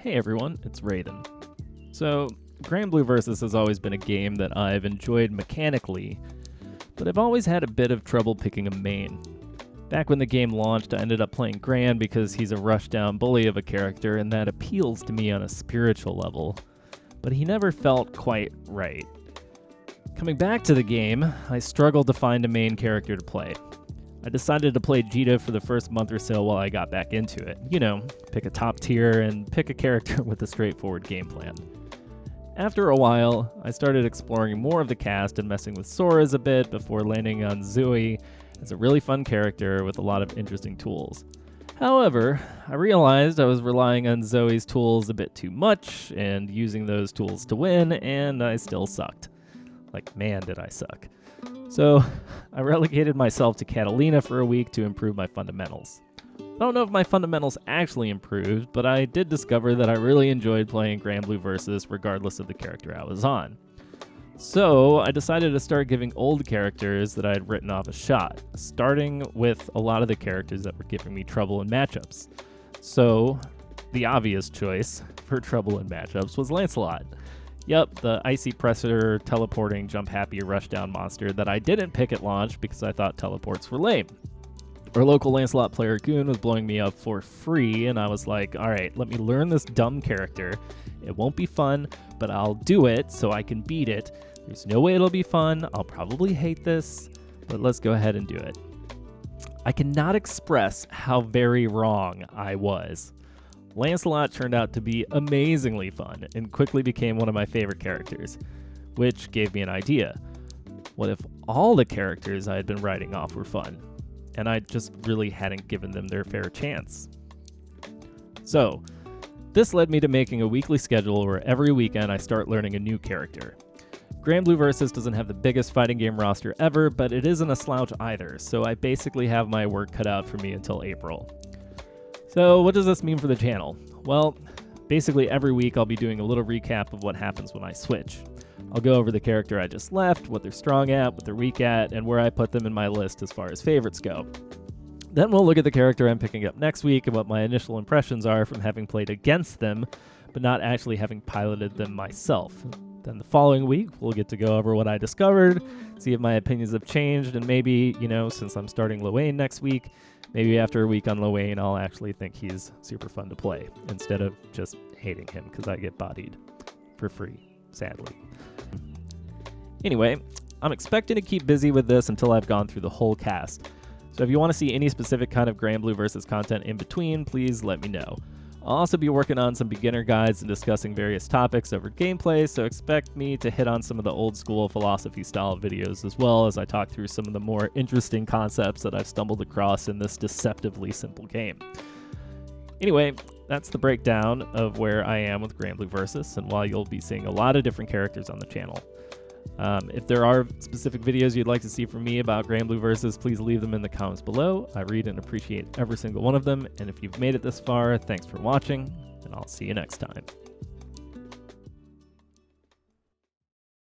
Hey everyone, it's Raidhyn. So, Granblue Versus has always been a game that I've enjoyed mechanically, but I've always had a bit of trouble picking a main. Back when the game launched, I ended up playing Gran because he's a rushdown bully of a character and that appeals to me on a spiritual level, but he never felt quite right. Coming back to the game, I struggled to find a main character to play. I decided to play Jita for the first month or so while I got back into it. You know, pick a top tier and pick a character with a straightforward game plan. After a while, I started exploring more of the cast and messing with Sora's a bit before landing on Zoe as a really fun character with a lot of interesting tools. However, I realized I was relying on Zoe's tools a bit too much and using those tools to win, and I still sucked. Like, man, did I suck. So, I relegated myself to Catalina for a week to improve my fundamentals. I don't know if my fundamentals actually improved, but I did discover that I really enjoyed playing Granblue Versus regardless of the character I was on. So, I decided to start giving old characters that I had written off a shot, starting with a lot of the characters that were giving me trouble in matchups. So, the obvious choice for trouble in matchups was Lancelot. Yep, the icy presser, teleporting, jump happy, rushdown monster that I didn't pick at launch because I thought teleports were lame. Our local Lancelot player Goon was blowing me up for free, and I was like, alright, let me learn this dumb character. It won't be fun, but I'll do it so I can beat it. There's no way it'll be fun, I'll probably hate this, but let's go ahead and do it. I cannot express how very wrong I was. Lancelot turned out to be amazingly fun and quickly became one of my favorite characters, which gave me an idea. What if all the characters I had been writing off were fun, and I just really hadn't given them their fair chance? So, this led me to making a weekly schedule where every weekend I start learning a new character. Granblue Versus doesn't have the biggest fighting game roster ever, but it isn't a slouch either, so I basically have my work cut out for me until April. So what does this mean for the channel? Well, basically every week I'll be doing a little recap of what happens when I switch. I'll go over the character I just left, what they're strong at, what they're weak at, and where I put them in my list as far as favorites go. Then we'll look at the character I'm picking up next week and what my initial impressions are from having played against them, but not actually having piloted them myself. Then the following week, we'll get to go over what I discovered, see if my opinions have changed, and maybe, since I'm starting Luane next week, maybe after a week on Luane, I'll actually think he's super fun to play, instead of just hating him because I get bodied for free, sadly. Anyway, I'm expecting to keep busy with this until I've gone through the whole cast. So if you want to see any specific kind of Granblue Versus content in between, please let me know. I'll also be working on some beginner guides and discussing various topics over gameplay, so expect me to hit on some of the old school philosophy style videos as well as I talk through some of the more interesting concepts that I've stumbled across in this deceptively simple game. Anyway, that's the breakdown of where I am with Granblue Versus and why you'll be seeing a lot of different characters on the channel. If there are specific videos you'd like to see from me about Granblue Versus, please leave them in the comments below. I read and appreciate every single one of them, and if you've made it this far, thanks for watching, and I'll see you next time.